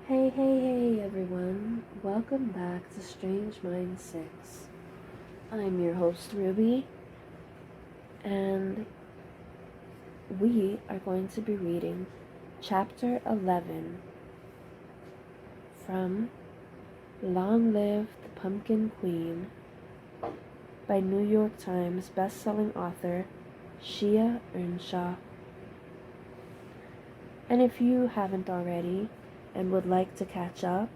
Hey everyone. Welcome back to Strange Mind 6. I'm your host Ruby, and we are going to be reading Chapter 11 from Long Live the Pumpkin Queen by New York Times bestselling author Shea Earnshaw. And if you haven't already and would like to catch up,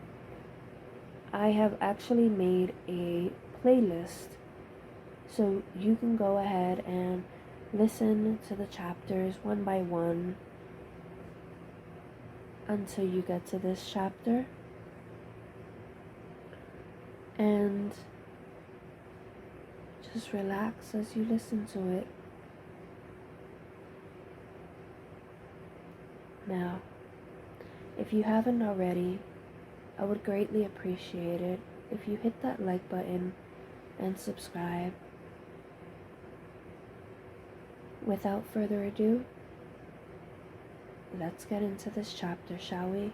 I have actually made a playlist so you can go ahead and listen to the chapters one by one until you get to this chapter. And just relax as you listen to it. Now, if you haven't already, I would greatly appreciate it if you hit that like button and subscribe. Without further ado, let's get into this chapter, shall we?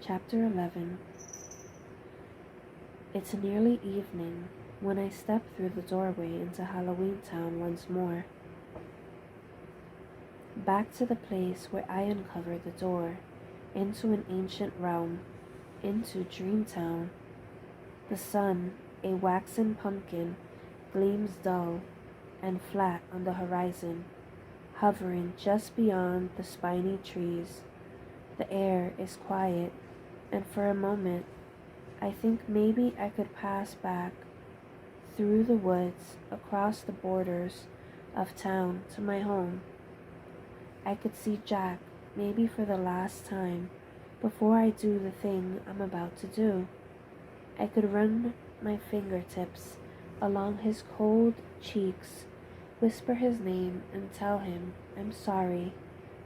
Chapter 11. It's nearly evening when I step through the doorway into Halloween Town once more. Back to the place where I uncovered the door, into an ancient realm, into Dreamtown. The sun, a waxen pumpkin, gleams dull and flat on the horizon, hovering just beyond the spiny trees. The air is quiet, and for a moment, I think maybe I could pass back through the woods across the borders of town to my home. I could see Jack, maybe for the last time, before I do the thing I'm about to do. I could run my fingertips along his cold cheeks, whisper his name, and tell him I'm sorry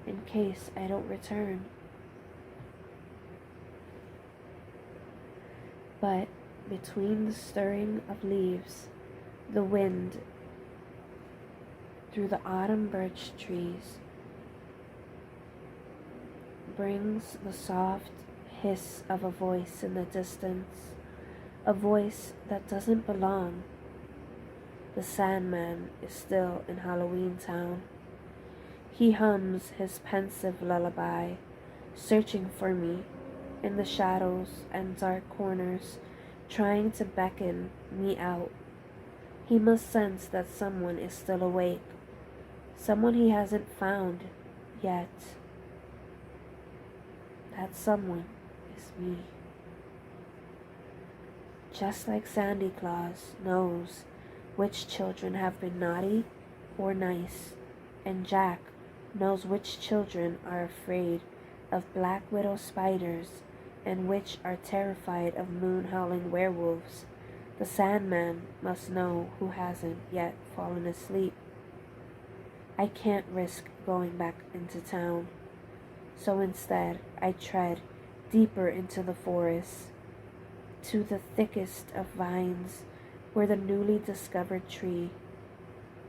in case I don't return. But between the stirring of leaves, the wind through the autumn birch trees brings the soft hiss of a voice in the distance, a voice that doesn't belong. The Sandman is still in Halloween Town. He hums his pensive lullaby, searching for me in the shadows and dark corners, trying to beckon me out. He must sense that someone is still awake, someone he hasn't found yet. That someone is me. Just like Sandy Claus knows which children have been naughty or nice, and Jack knows which children are afraid of black widow spiders and which are terrified of moon-howling werewolves, the Sandman must know who hasn't yet fallen asleep. I can't risk going back into town. So instead, I tread deeper into the forest, to the thickest of vines, where the newly discovered tree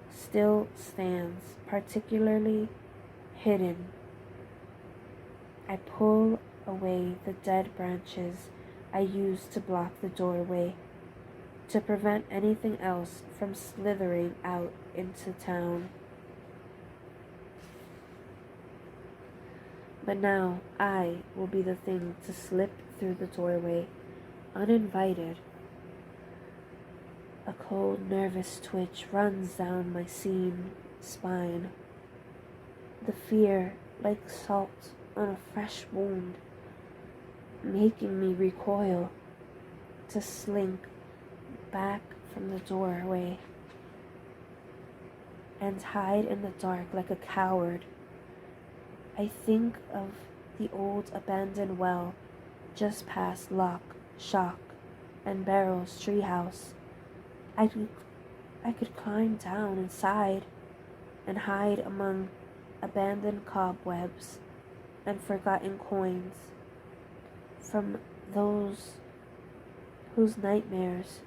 still stands, particularly hidden. I pull away the dead branches I used to block the doorway, to prevent anything else from slithering out into town. But now I will be the thing to slip through the doorway, uninvited. A cold, nervous twitch runs down my seamed spine. The fear, like salt on a fresh wound, making me recoil, to slink back from the doorway and hide in the dark like a coward. I think of the old abandoned well just past Lock, Shock, and Barrel's treehouse. I could climb down inside and hide among abandoned cobwebs and forgotten coins from those whose nightmares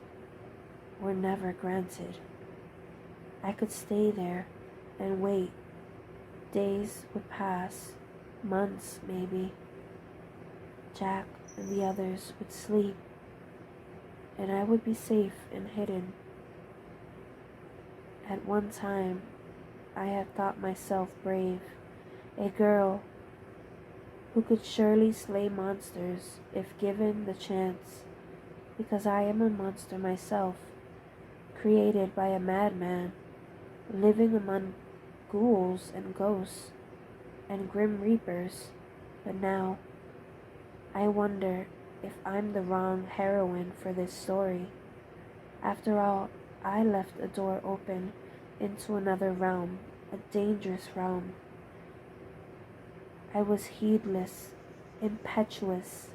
were never granted. I could stay there and wait. Days would pass, months maybe. Jack and the others would sleep, and I would be safe and hidden. At one time, I had thought myself brave, a girl who could surely slay monsters if given the chance, because I am a monster myself, created by a madman, living among ghouls and ghosts and grim reapers. But now, I wonder if I'm the wrong heroine for this story. After all, I left a door open into another realm, a dangerous realm. I was heedless, impetuous.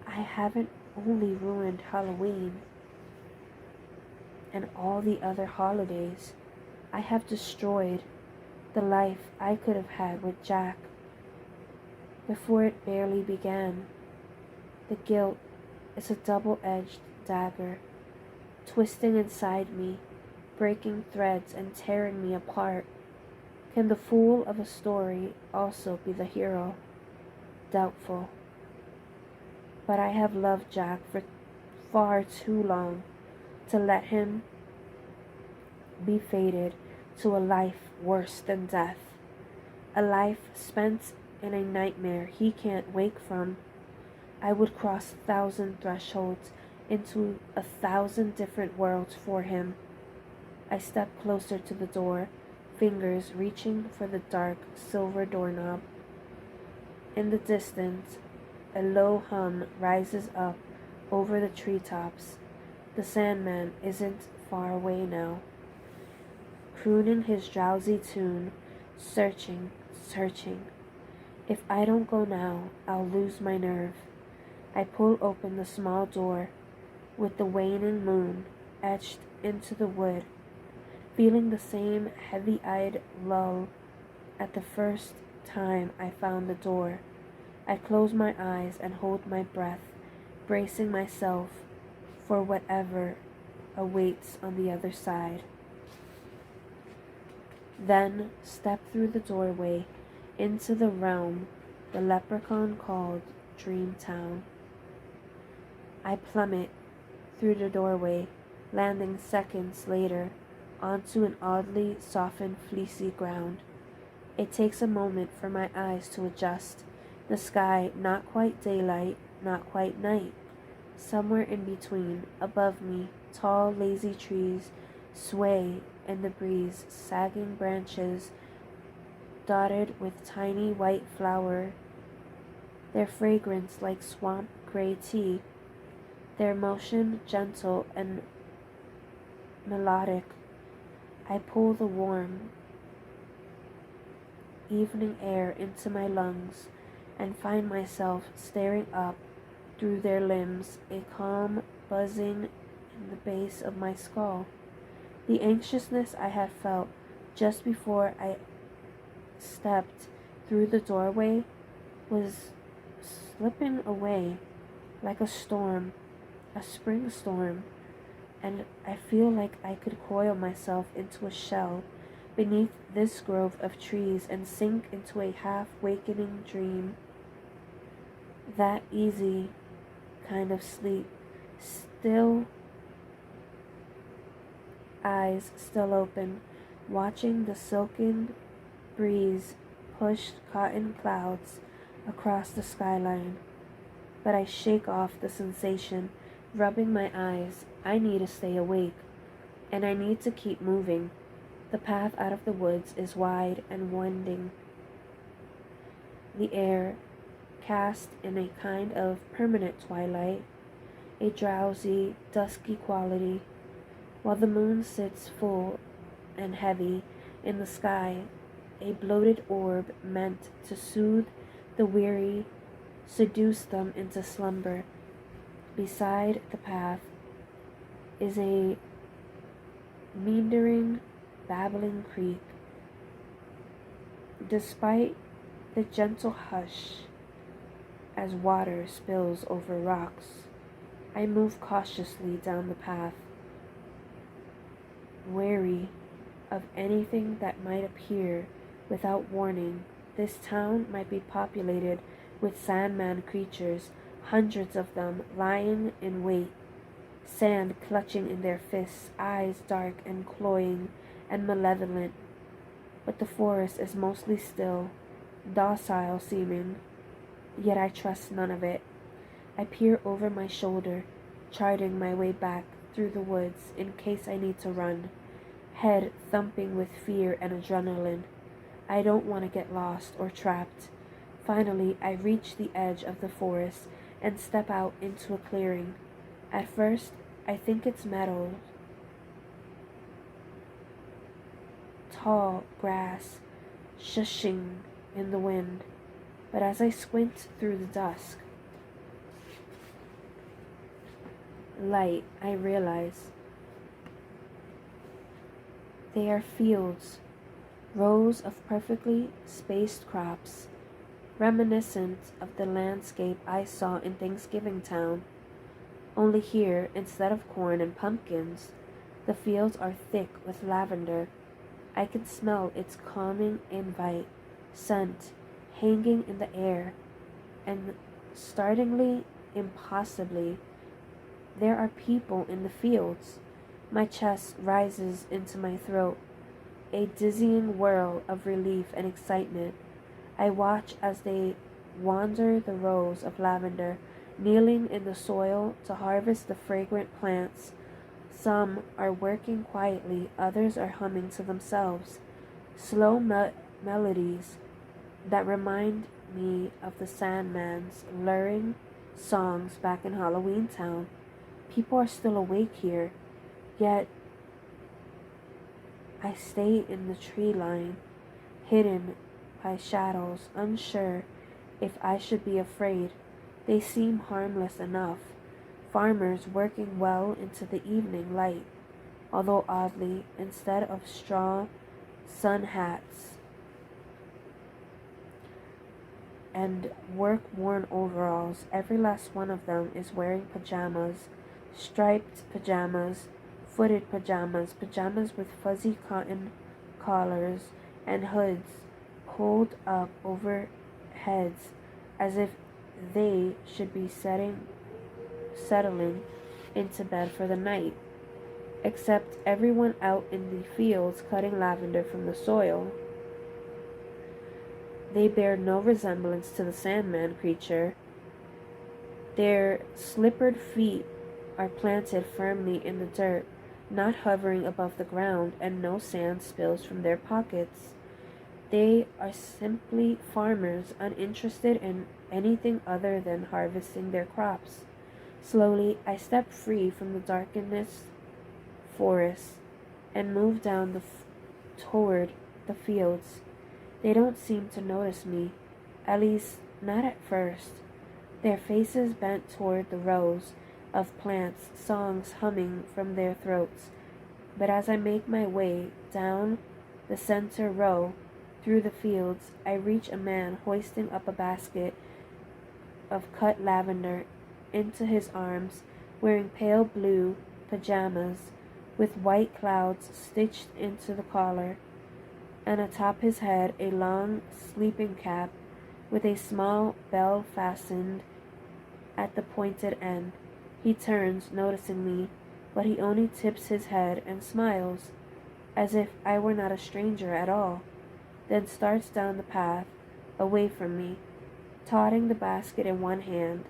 I haven't only ruined Halloween and all the other holidays. I have destroyed the life I could have had with Jack before it barely began. The guilt is a double-edged dagger, twisting inside me, breaking threads and tearing me apart. Can the fool of a story also be the hero? Doubtful. But I have loved Jack for far too long to let him be fated to a life worse than death, a life spent in a nightmare he can't wake from. I would cross 1,000 thresholds into 1,000 different worlds for him. I stepped closer to the door, fingers reaching for the dark silver doorknob. In the distance, a low hum rises up over the treetops. The Sandman isn't far away now, crooning his drowsy tune, searching, searching. If I don't go now, I'll lose my nerve. I pull open the small door with the waning moon etched into the wood, feeling the same heavy-eyed lull at the first time I found the door. I close my eyes and hold my breath, bracing myself for whatever awaits on the other side. Then step through the doorway into the realm the leprechaun called Dreamtown. I plummet through the doorway, landing seconds later onto an oddly softened fleecy ground. It takes a moment for my eyes to adjust. The sky not quite daylight, not quite night. Somewhere in between, above me, tall lazy trees sway in the breeze, sagging branches dotted with tiny white flower, their fragrance like swamp gray tea, their motion gentle and melodic. I pull the warm evening air into my lungs and find myself staring up through their limbs, a calm buzzing in the base of my skull. The anxiousness I had felt just before I stepped through the doorway was slipping away like a storm, a spring storm, and I feel like I could coil myself into a shell beneath this grove of trees and sink into a half-wakening dream. That easy kind of sleep, still eyes still open, watching the silken breeze push cotton clouds across the skyline. But I shake off the sensation, rubbing my eyes. I need to stay awake, and I need to keep moving. The path out of the woods is wide and winding. The air cast in a kind of permanent twilight, a drowsy, dusky quality, while the moon sits full and heavy in the sky, a bloated orb meant to soothe the weary, seduce them into slumber. Beside the path is a meandering, babbling creek. Despite the gentle hush as water spills over rocks, I move cautiously down the path, wary of anything that might appear without warning. This town might be populated with Sandman creatures, hundreds of them lying in wait, sand clutching in their fists, eyes dark and cloying and malevolent. But the forest is mostly still, docile seeming, yet I trust none of it. I peer over my shoulder, charting my way back through the woods in case I need to run, head thumping with fear and adrenaline. I don't want to get lost or trapped. Finally, I reach the edge of the forest and step out into a clearing. At first, I think it's meadows, tall grass, shushing in the wind. But as I squint through the dusk, light, I realize they are fields, rows of perfectly spaced crops, reminiscent of the landscape I saw in Thanksgiving Town. Only here, instead of corn and pumpkins, the fields are thick with lavender. I can smell its calming invite, scent hanging in the air, and startlingly, impossibly, there are people in the fields. My chest rises into my throat, a dizzying whirl of relief and excitement. I watch as they wander the rows of lavender, kneeling in the soil to harvest the fragrant plants. Some are working quietly, others are humming to themselves, slow melodies that remind me of the Sandman's luring songs back in Halloween Town. People are still awake here, yet I stay in the tree line, hidden by shadows, unsure if I should be afraid. They seem harmless enough, farmers working well into the evening light, although oddly, instead of straw sun hats and work-worn overalls, every last one of them is wearing pajamas, striped pajamas, footed pajamas, pajamas with fuzzy cotton collars and hoods pulled up over heads as if they should be settling into bed for the night, except everyone out in the fields cutting lavender from the soil. They bear no resemblance to the Sandman creature. Their slippered feet are planted firmly in the dirt, not hovering above the ground, and no sand spills from their pockets. They are simply farmers, uninterested in anything other than harvesting their crops. Slowly, I step free from the darkness forest and move down toward the fields. They don't seem to notice me, at least not at first. Their faces bent toward the rows of plants, songs humming from their throats. But as I make my way down the center row through the fields, I reach a man hoisting up a basket of cut lavender into his arms, wearing pale blue pajamas with white clouds stitched into the collar, and atop his head a long sleeping cap with a small bell fastened at the pointed end. He turns, noticing me, but he only tips his head and smiles, as if I were not a stranger at all, then starts down the path, away from me, toting the basket in one hand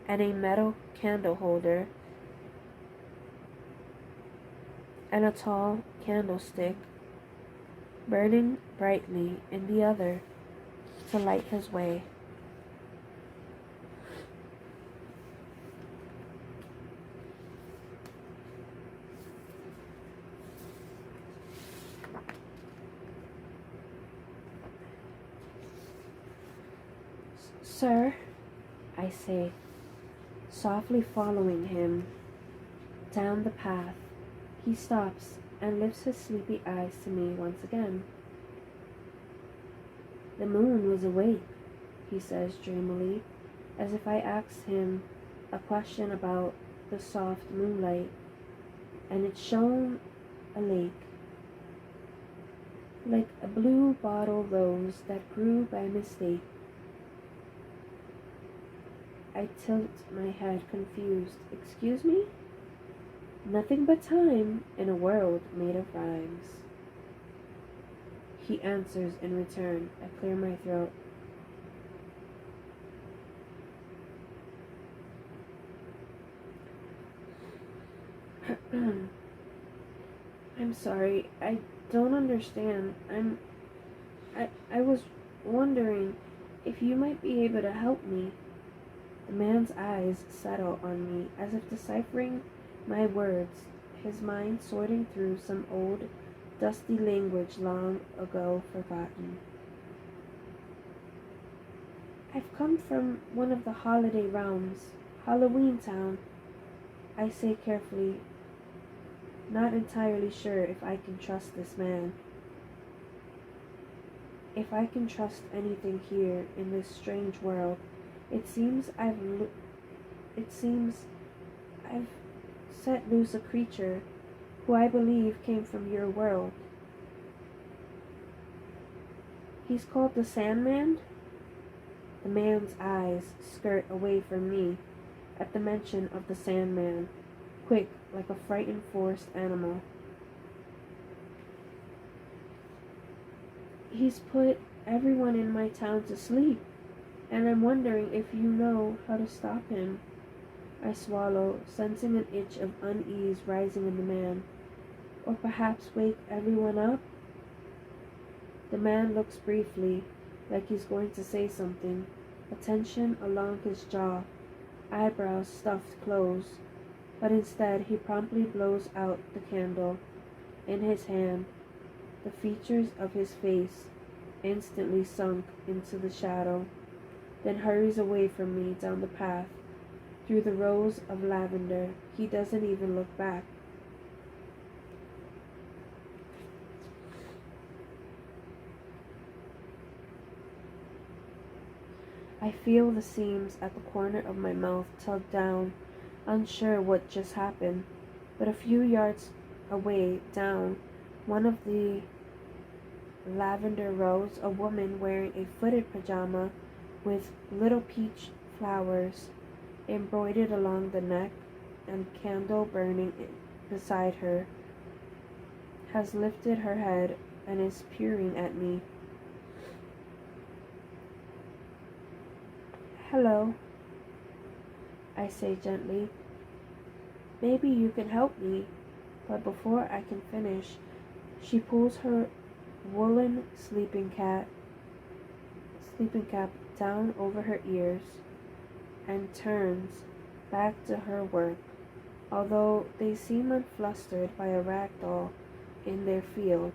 and a metal candle holder and a tall candlestick burning brightly in the other to light his way. "Sir," I say, softly following him down the path. He stops and lifts his sleepy eyes to me once again. "The moon was awake," he says dreamily, as if I asked him a question about the soft moonlight, "and it shone a lake." like a blue bottle rose that grew by mistake. I tilt my head, confused. Excuse me? Nothing but time in a world made of rhymes. He answers in return. I clear my throat. I'm sorry. I don't understand. I was wondering if you might be able to help me. The man's eyes settle on me as if deciphering my words, his mind sorting through some old, dusty language long ago forgotten. I've come from one of the holiday realms, Halloween Town, I say carefully, not entirely sure if I can trust this man. If I can trust anything here in this strange world, it seems I've set loose a creature who I believe came from your world. He's called the Sandman? The man's eyes skirt away from me at the mention of the Sandman, quick like a frightened forest animal. He's put everyone in my town to sleep, and I'm wondering if you know how to stop him. I swallow, sensing an itch of unease rising in the man. Or perhaps wake everyone up? The man looks briefly, like he's going to say something, a tension along his jaw, eyebrows stuffed close, but instead he promptly blows out the candle in his hand, the features of his face instantly sunk into the shadow, then hurries away from me down the path, through the rows of lavender. He doesn't even look back. I feel the seams at the corner of my mouth tug down, unsure what just happened, but a few yards away down one of the lavender rows, a woman wearing a footed pajama with little peach flowers embroidered along the neck and candle burning beside her, has lifted her head and is peering at me. Hello, I say gently. Maybe you can help me. But before I can finish, she pulls her woolen sleeping cap down over her ears and turns back to her work, although they seem unflustered by a rag doll in their field.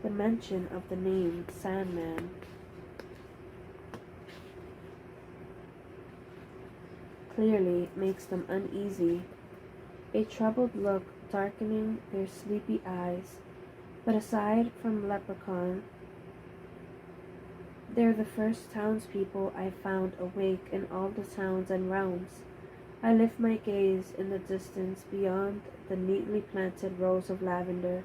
The mention of the name Sandman clearly makes them uneasy, a troubled look darkening their sleepy eyes. But aside from Leprechaun, they're the first townspeople I've found awake in all the towns and realms. I lift my gaze in the distance beyond the neatly planted rows of lavender.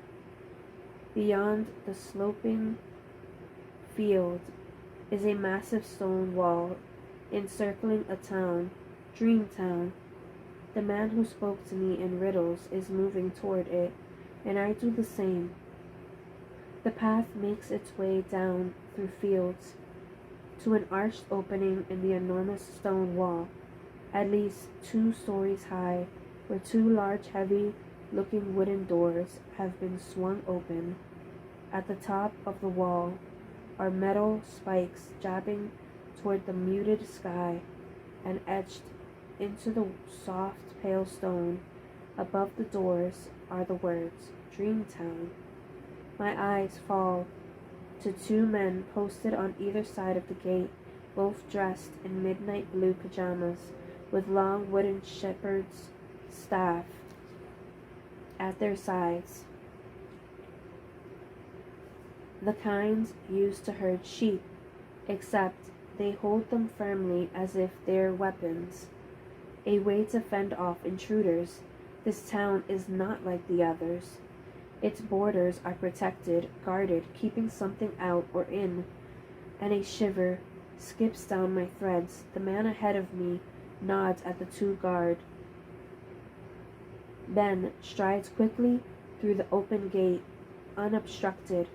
Beyond the sloping field is a massive stone wall encircling a town, Dreamtown. The man who spoke to me in riddles is moving toward it, and I do the same. The path makes its way down through fields to an arched opening in the enormous stone wall, at least 2 stories high, where 2 large, heavy-looking wooden doors have been swung open. At the top of the wall are metal spikes jabbing toward the muted sky, and etched into the soft, pale stone above the doors are the words, Dreamtown. My eyes fall to 2 men posted on either side of the gate, both dressed in midnight blue pajamas, with long wooden shepherd's staff at their sides, the kinds used to herd sheep, except they hold them firmly as if they're weapons, a way to fend off intruders. This town is not like the others. Its borders are protected, guarded, keeping something out or in, and a shiver skips down my threads. The man ahead of me nods at the two guard, then strides quickly through the open gate, unobstructed.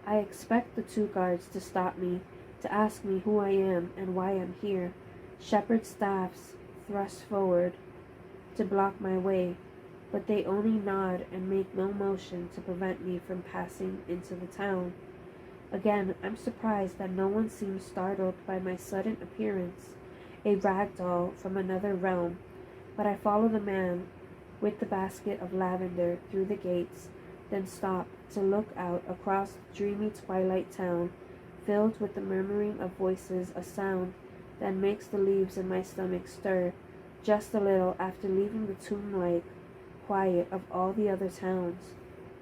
I expect the two guards to stop me, to ask me who I am and why I'm here. Shepherd staffs thrust forward to block my way, but they only nod and make no motion to prevent me from passing into the town. Again, I'm surprised that no one seems startled by my sudden appearance, a rag doll from another realm, but I follow the man with the basket of lavender through the gates, then stop to look out across the dreamy twilight town, filled with the murmuring of voices, a sound that makes the leaves in my stomach stir just a little after leaving the tomb-like quiet of all the other towns.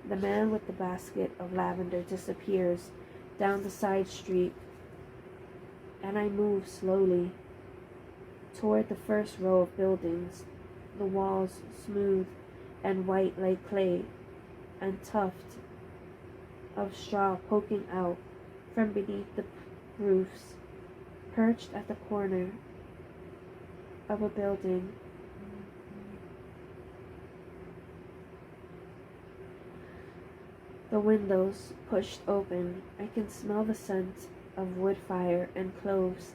The man with the basket of lavender disappears down the side street, and I move slowly toward the first row of buildings, the walls smooth and white like clay, and tuft of straw poking out from beneath the roofs. Perched at the corner of a building, the windows pushed open, I can smell the scent of wood fire and cloves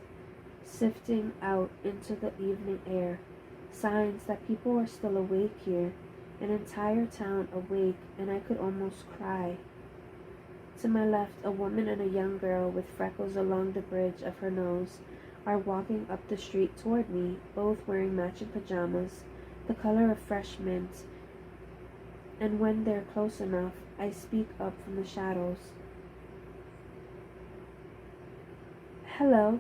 sifting out into the evening air. Signs that people are still awake here, an entire town awake, and I could almost cry. To my left, a woman and a young girl with freckles along the bridge of her nose are walking up the street toward me, both wearing matching pajamas, the color of fresh mint, and when they're close enough, I speak up from the shadows. "Hello,"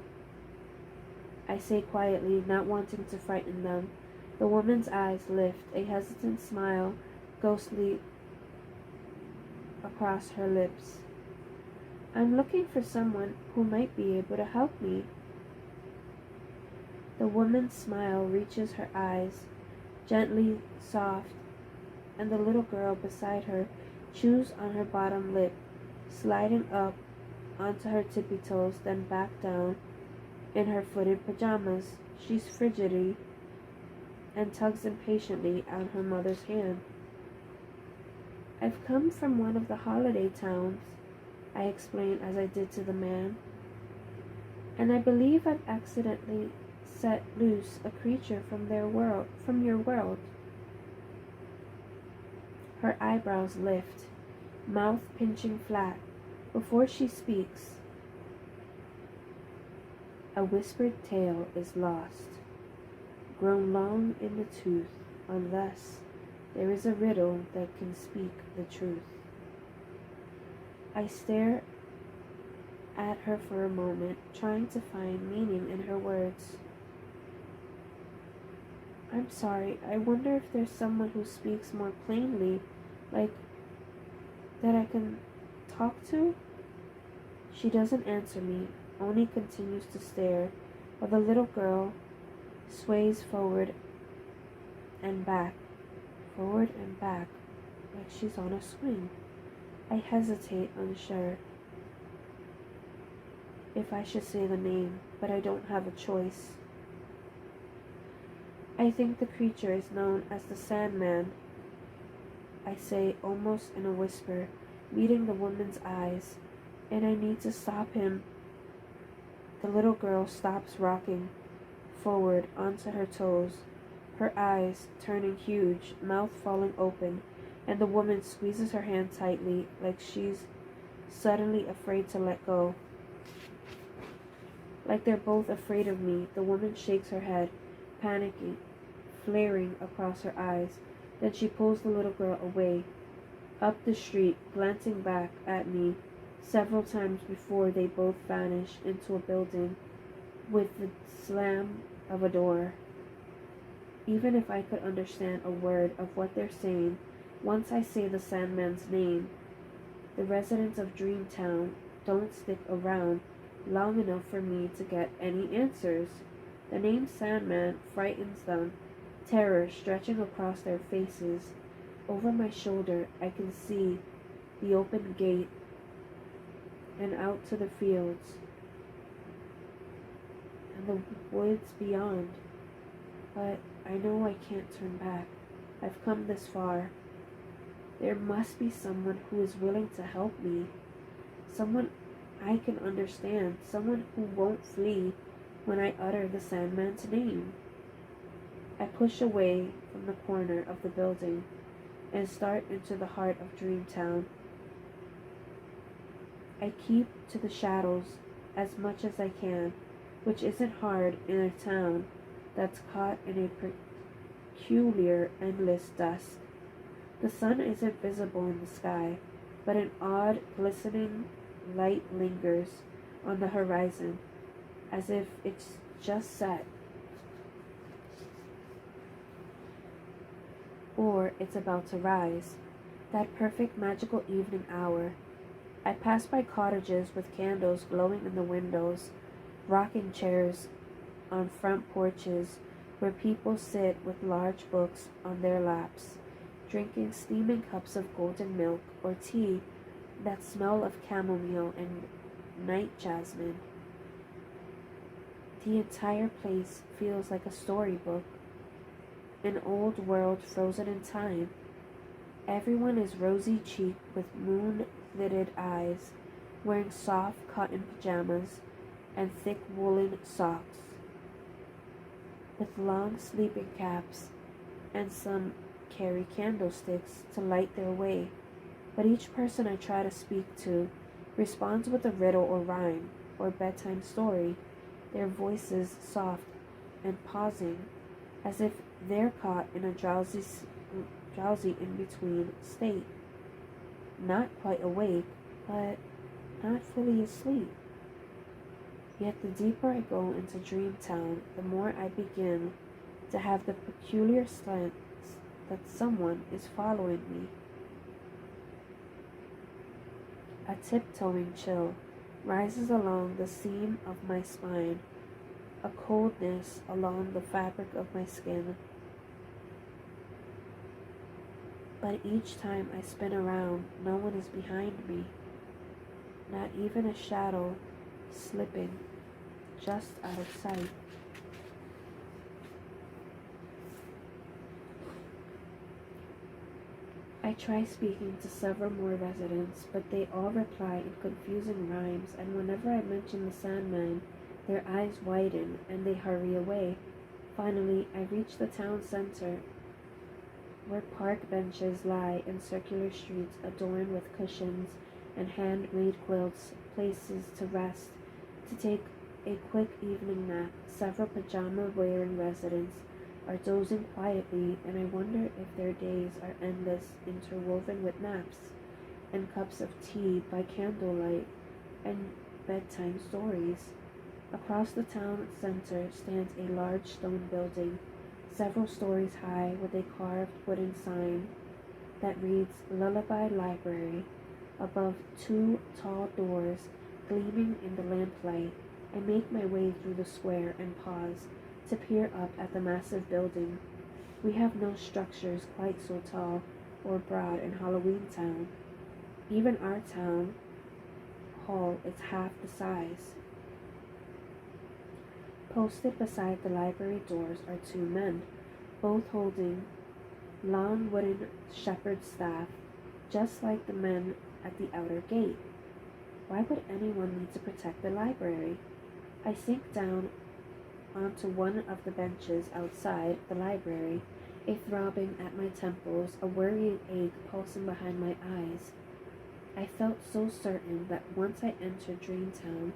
I say quietly, not wanting to frighten them. The woman's eyes lift, a hesitant smile ghostly across her lips. "I'm looking for someone who might be able to help me." The woman's smile reaches her eyes, gently soft, and the little girl beside her chews on her bottom lip, sliding up onto her tippy toes, then back down in her footed pajamas. She's fidgety and tugs impatiently at her mother's hand. "I've come from one of the holiday towns," I explain as I did to the man, "and I believe I've accidentally set loose a creature from your world." Her eyebrows lift, mouth pinching flat. Before she speaks, a whispered tale is lost, grown long in the tooth, unless there is a riddle that can speak the truth. I stare at her for a moment, trying to find meaning in her words. "I'm sorry, I wonder if there's someone who speaks more plainly, like that I can talk to?" She doesn't answer me, only continues to stare, while the little girl sways forward and back, like she's on a swing. I hesitate, unsure if I should say the name, but I don't have a choice. "I think the creature is known as the Sandman," I say almost in a whisper, meeting the woman's eyes, "and I need to stop him." The little girl stops rocking forward onto her toes, her eyes turning huge, mouth falling open, and the woman squeezes her hand tightly, like she's suddenly afraid to let go. Like they're both afraid of me, the woman shakes her head, panicking, flaring across her eyes. Then she pulls the little girl away, up the street, glancing back at me several times before they both vanish into a building with the slam of a door. Even if I could understand a word of what they're saying, once I say the Sandman's name, the residents of Dreamtown don't stick around long enough for me to get any answers. The name Sandman frightens them, terror stretching across their faces, Over my shoulder, I can see the open gate and out to the fields and the woods beyond. But I know I can't turn back. I've come this far. There must be someone who is willing to help me. Someone I can understand. Someone who won't flee when I utter the Sandman's name. I push away from the corner of the building and start into the heart of Dreamtown. I keep to the shadows as much as I can, which isn't hard in a town that's caught in a peculiar, endless dusk. The sun isn't visible in the sky, but an odd, glistening light lingers on the horizon, as if it's just set, or it's about to rise. That perfect magical evening hour. I pass by cottages with candles glowing in the windows, rocking chairs on front porches where people sit with large books on their laps, drinking steaming cups of golden milk or tea that smell of chamomile and night jasmine. The entire place feels like a storybook, an old world frozen in time. Everyone is rosy-cheeked with moon-lidded eyes, wearing soft cotton pajamas and thick woolen socks, with long sleeping caps, and some carry candlesticks to light their way. But each person I try to speak to responds with a riddle or rhyme or bedtime story, their voices soft and pausing, as if they're caught in a drowsy in-between state, not quite awake, but not fully asleep. Yet the deeper I go into Dreamtown, the more I begin to have the peculiar sense that someone is following me. A tiptoeing chill rises along the seam of my spine, a coldness along the fabric of my skin. But each time I spin around, no one is behind me, not even a shadow slipping just out of sight. I try speaking to several more residents, but they all reply in confusing rhymes, and whenever I mention the Sandman, their eyes widen and they hurry away. Finally, I reach the town center, where park benches lie in circular streets adorned with cushions and handmade quilts, places to rest, to take a quick evening nap. Several pajama-wearing residents are dozing quietly, and I wonder if their days are endless, interwoven with naps and cups of tea by candlelight and bedtime stories. Across the town center stands a large stone building, several stories high, with a carved wooden sign that reads Lullaby Library. Above, two tall doors gleaming in the lamplight. I make my way through the square and pause to peer up at the massive building. We have no structures quite so tall or broad in Halloween Town. Even our town hall is half the size. Posted beside the library doors are two men, both holding long wooden shepherd's staff, just like the men at the outer gate. Why would anyone need to protect the library? I sink down onto one of the benches outside the library, a throbbing at my temples, a worrying ache pulsing behind my eyes. I felt so certain that once I entered Dreamtown,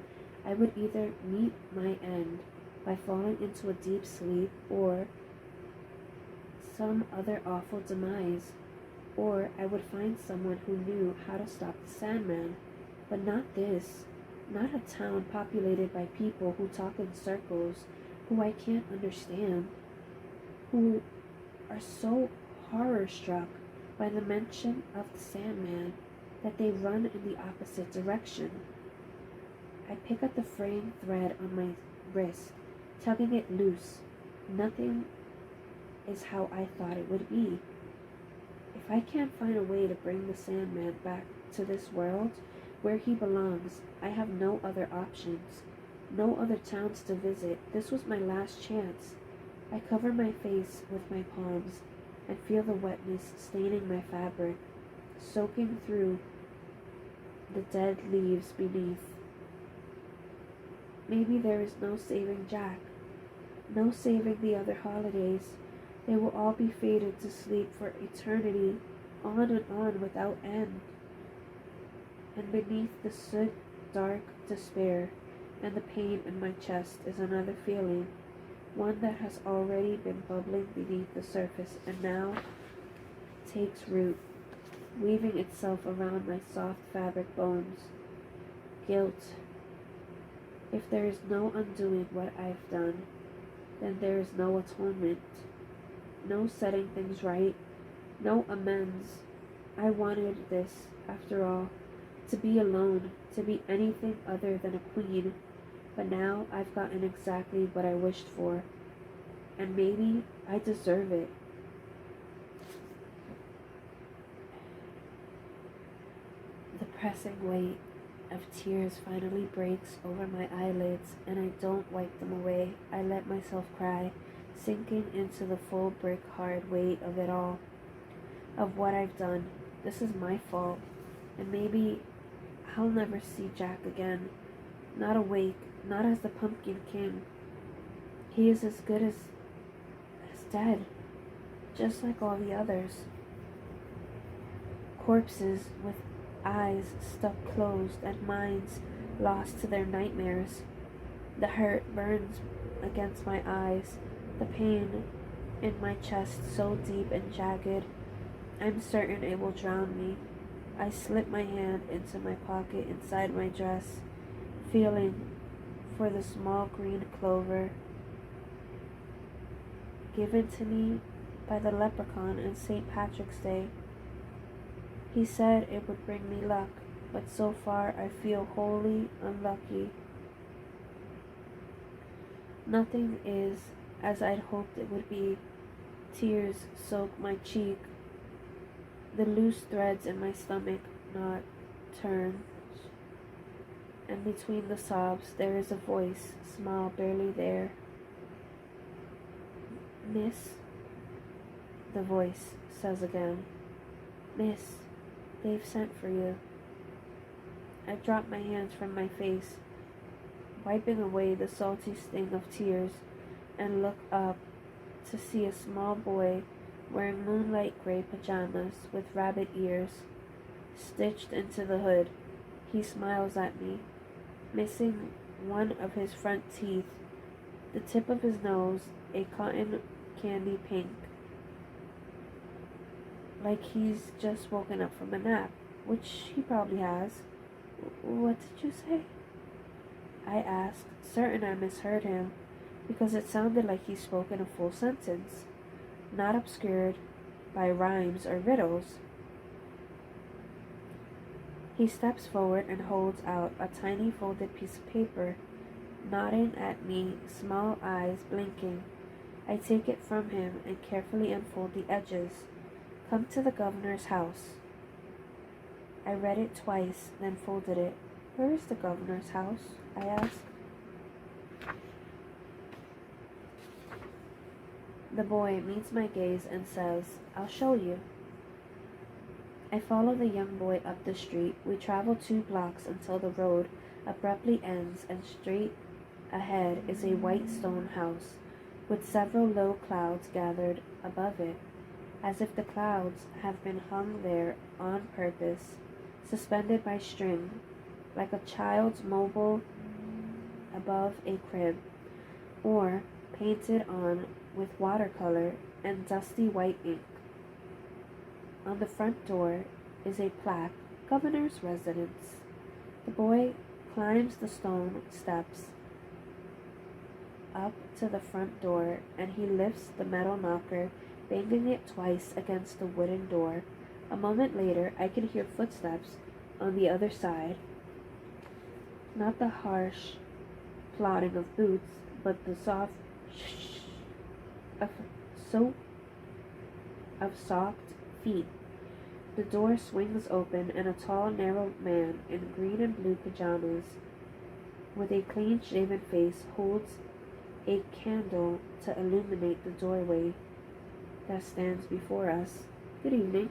I would either meet my end by falling into a deep sleep, or some other awful demise, or I would find someone who knew how to stop the Sandman. But not this. Not a town populated by people who talk in circles, who I can't understand, who are so horror-struck by the mention of the Sandman that they run in the opposite direction. I pick up the fraying thread on my wrist, tugging it loose. Nothing is how I thought it would be. If If I can't find a way to bring the Sandman back to this world where he belongs, I have no other options, no other towns to visit. This was my last chance. I cover my face with my palms and feel the wetness staining my fabric, soaking through the dead leaves beneath. Maybe there is no saving Jack, no saving the other holidays. They will all be faded to sleep for eternity, on and on without end. And beneath the soot, dark despair and the pain in my chest is another feeling, one that has already been bubbling beneath the surface and now takes root, weaving itself around my soft fabric bones. Guilt. If there is no undoing what I've done, then there is no atonement, no setting things right, no amends. I wanted this, after all, to be alone, to be anything other than a queen, but now I've gotten exactly what I wished for, and maybe I deserve it. The pressing weight of tears finally breaks over my eyelids, and I don't wipe them away. I let myself cry, sinking into the full brick hard weight of it all, of what I've done. This is my fault, and maybe I'll never see Jack again. Not awake, not as the Pumpkin King. He is as good as dead, just like all the others. Corpses with eyes stuck closed and minds lost to their nightmares. The hurt burns against my eyes, the pain in my chest so deep and jagged, I'm certain it will drown me. I slip my hand into my pocket inside my dress, feeling for the small green clover given to me by the leprechaun on St. Patrick's Day. He said it would bring me luck, but so far I feel wholly unlucky. Nothing is as I'd hoped it would be. Tears soak my cheek. The loose threads in my stomach knot turns, and between the sobs there is a voice, small, barely there. Miss, the voice says again. Miss, they've sent for you. I drop my hands from my face, wiping away the salty sting of tears, and look up to see a small boy wearing moonlight gray pajamas with rabbit ears stitched into the hood. He smiles at me, missing one of his front teeth, the tip of his nose a cotton candy pink, like he's just woken up from a nap, which he probably has. What did you say? I asked, certain I misheard him, because it sounded like he spoke in a full sentence, not obscured by rhymes or riddles. He steps forward and holds out a tiny folded piece of paper, nodding at me, small eyes blinking. I take it from him and carefully unfold the edges. Come to the governor's house. I read it twice, then folded it. Where is the governor's house? I asked. The boy meets my gaze and says, I'll show you. I follow the young boy up the street. We travel 2 blocks until the road abruptly ends, and straight ahead is a white stone house with several low clouds gathered above it, as if the clouds have been hung there on purpose, suspended by string, like a child's mobile above a crib, or painted on with watercolor and dusty white ink. On the front door is a plaque, Governor's Residence. The boy climbs the stone steps up to the front door, and he lifts the metal knocker, banging it twice against the wooden door. A moment later, I can hear footsteps on the other side. Not the harsh plodding of boots, but the soft shh of soft feet The door swings open, and a tall, narrow man in green and blue pajamas with a clean-shaven face holds a candle to illuminate the doorway that stands before us. "Good evening,"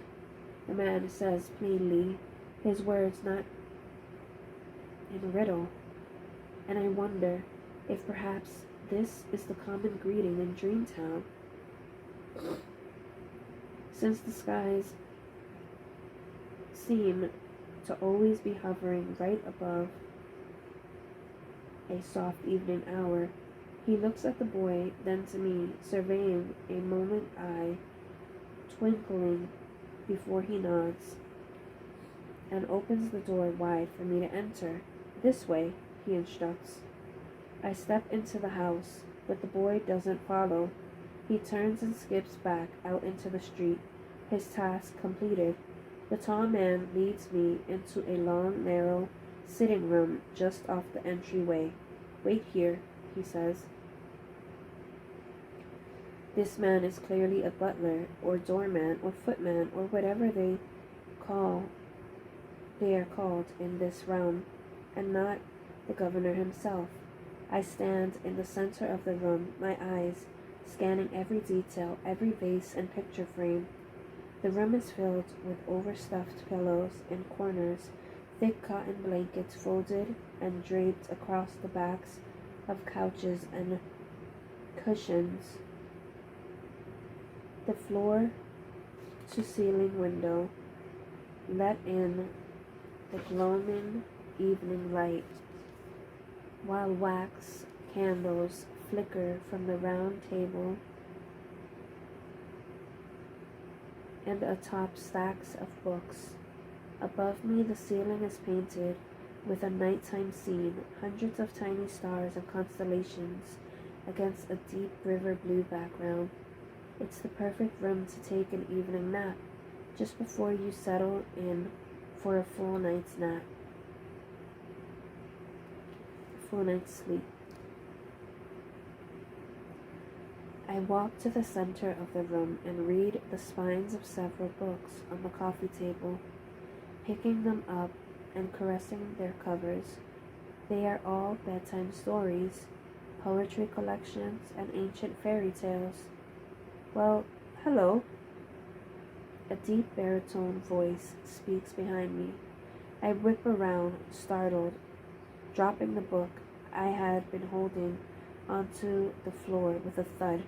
the man says plainly, his words not in riddle, and I wonder if perhaps this is the common greeting in Dreamtown, since the skies seem to always be hovering right above a soft evening hour. He looks at the boy, then to me, surveying a moment, eye twinkling before he nods and opens the door wide for me to enter. "This way," he instructs. I step into the house, but the boy doesn't follow. He turns and skips back out into the street, his task completed. The tall man leads me into a long, narrow sitting room just off the entryway. "Wait here," he says. This man is clearly a butler, or doorman, or footman, or whatever they are called in this realm, and not the governor himself. I stand in the center of the room, my eyes scanning every detail, every vase and picture frame. The room is filled with overstuffed pillows in corners, thick cotton blankets folded and draped across the backs of couches and cushions. The floor-to-ceiling window let in the glowing evening light, while wax candles flicker from the round table and atop stacks of books. Above me, the ceiling is painted with a nighttime scene, hundreds of tiny stars and constellations against a deep river blue background. It's the perfect room to take an evening nap, just before you settle in for a full night's sleep. I walk to the center of the room and read the spines of several books on the coffee table, picking them up and caressing their covers. They are all bedtime stories, poetry collections, and ancient fairy tales. "Well, hello." A deep baritone voice speaks behind me. I whip around, startled, dropping the book I had been holding onto the floor with a thud.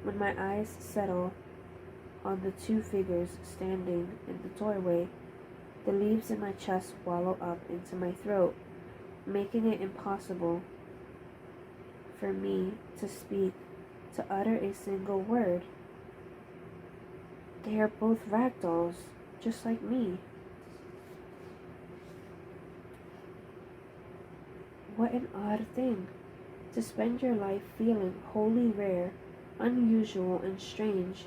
When my eyes settle on the two figures standing in the doorway, the leaves in my chest wallow up into my throat, making it impossible for me to speak, to utter a single word. They are both rag dolls, just like me. What an odd thing, to spend your life feeling wholly rare, unusual, and strange,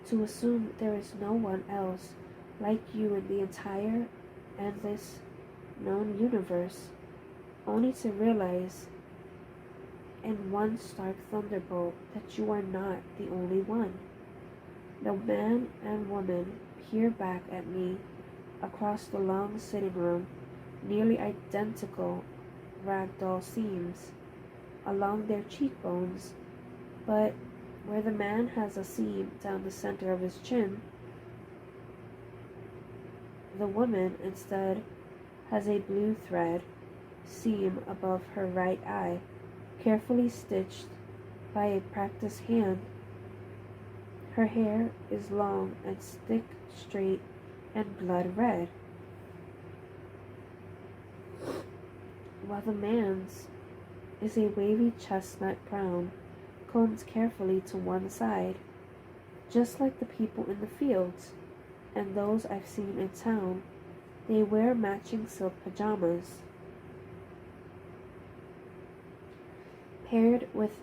to assume there is no one else like you in the entire, endless, known universe, only to realize in one stark thunderbolt that you are not the only one. The man and woman peer back at me across the long sitting room, nearly identical ragdoll seams along their cheekbones, but where the man has a seam down the center of his chin, the woman instead has a blue thread seam above her right eye, carefully stitched by a practiced hand. Her hair is long and thick, straight, and blood red, while the man's is a wavy chestnut brown, combed carefully to one side, just like the people in the fields and those I've seen in town. They wear matching silk pajamas, paired with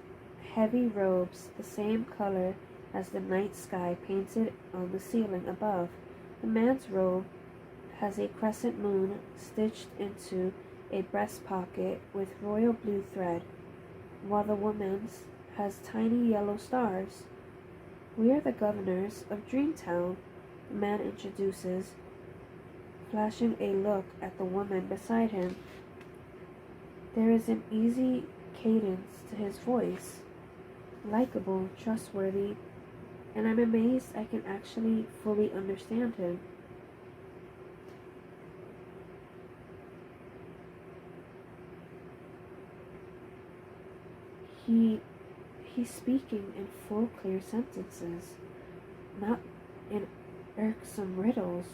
heavy robes the same color as the night sky painted on the ceiling above. The man's robe has a crescent moon stitched into a breast pocket with royal blue thread, while the woman's has tiny yellow stars. "We are the governors of Dreamtown," the man introduces, flashing a look at the woman beside him. There is an easy cadence to his voice, likable, trustworthy, and I'm amazed I can actually fully understand him. He he's speaking in full, clear sentences, not in irksome riddles.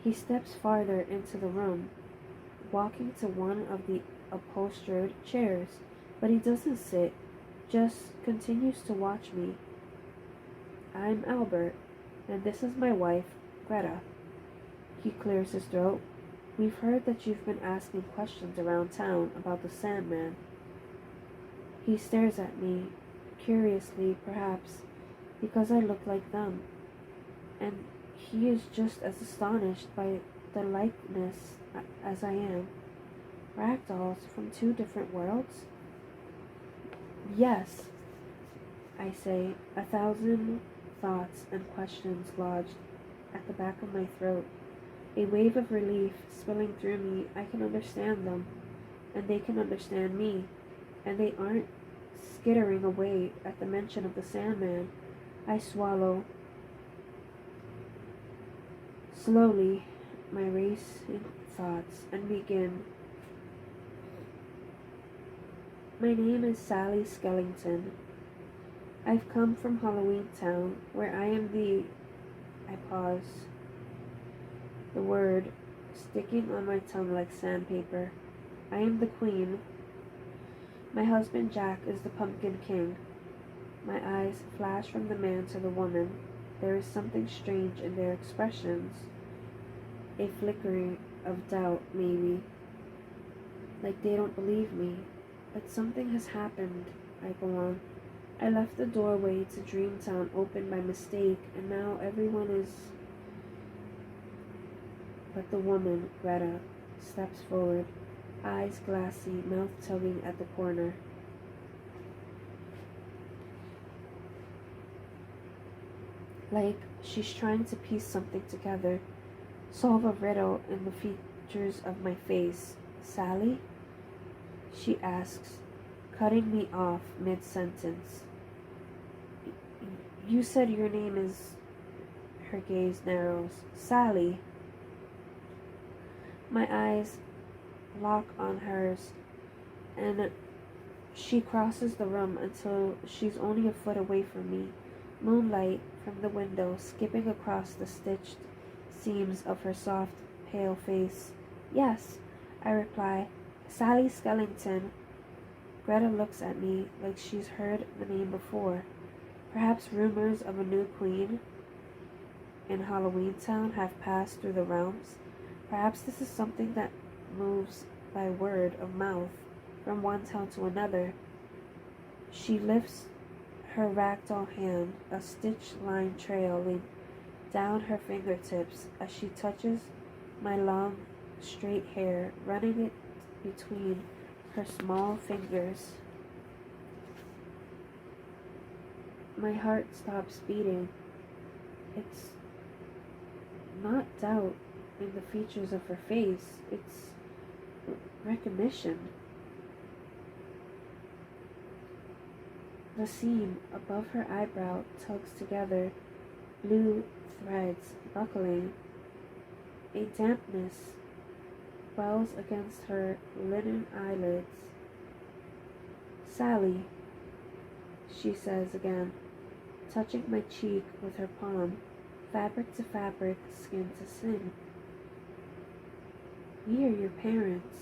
He steps farther into the room, walking to one of the upholstered chairs, but he doesn't sit, just continues to watch me. I'm Albert, and this is my wife, Greta. He clears his throat. We've heard that you've been asking questions around town about the Sandman. He stares at me, curiously perhaps, because I look like them, and he is just as astonished by the likeness as I am. Ragdolls from two different worlds? Yes, I say, 1,000 thoughts and questions lodged at the back of my throat. A wave of relief spilling through me. I can understand them, and they can understand me, and they aren't skittering away at the mention of the Sandman. I swallow. Slowly, my racing thoughts, and begin. My name is Sally Skellington. I've come from Halloween Town, where I am the... I pause, the word sticking on my tongue like sandpaper. I am the queen. My husband Jack is the Pumpkin King. My eyes flash from the man to the woman. There is something strange in their expressions. A flickering of doubt, maybe. Like they don't believe me. But something has happened, I go on. I left the doorway to Dreamtown open by mistake, and now everyone is... But the woman, Greta, steps forward, eyes glassy, mouth tugging at the corner. Like she's trying to piece something together, solve a riddle in the features of my face. Sally? She asks, cutting me off mid-sentence. You said your name is... Her gaze narrows. Sally. My eyes lock on hers, and she crosses the room until she's only a foot away from me. Moonlight from the window skipping across the stitched seams of her soft, pale face. Yes, I reply. Sally Skellington. Greta looks at me like she's heard the name before. Perhaps rumors of a new queen in Halloween Town have passed through the realms. Perhaps this is something that moves by word of mouth from one town to another. She lifts her ragdoll hand, a stitch-lined trail down her fingertips as she touches my long, straight hair, running it between her small fingers. My heart stops beating. It's not doubt in the features of her face. It's recognition. The seam above her eyebrow tugs together, blue threads buckling. A dampness wells against her linen eyelids. Sally, she says again, touching my cheek with her palm, fabric to fabric, skin to skin. We are your parents.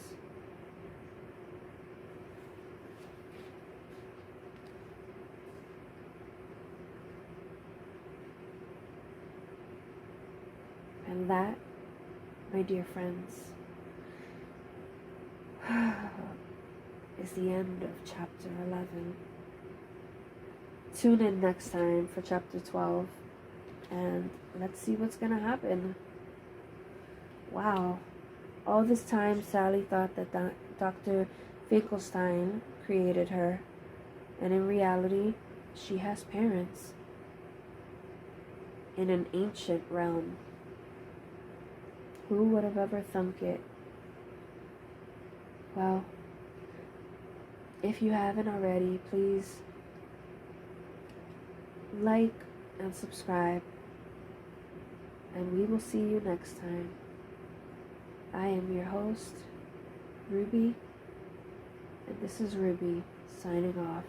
And that, my dear friends, is the end of chapter 11. Tune in next time for chapter 12, and let's see what's gonna happen. Wow. All this time, Sally thought that Dr. Finkelstein created her, and in reality, she has parents in an ancient realm. Who would have ever thunk it? Well, if you haven't already, please like and subscribe, and we will see you next time. I am your host, Ruby, and this is Ruby signing off.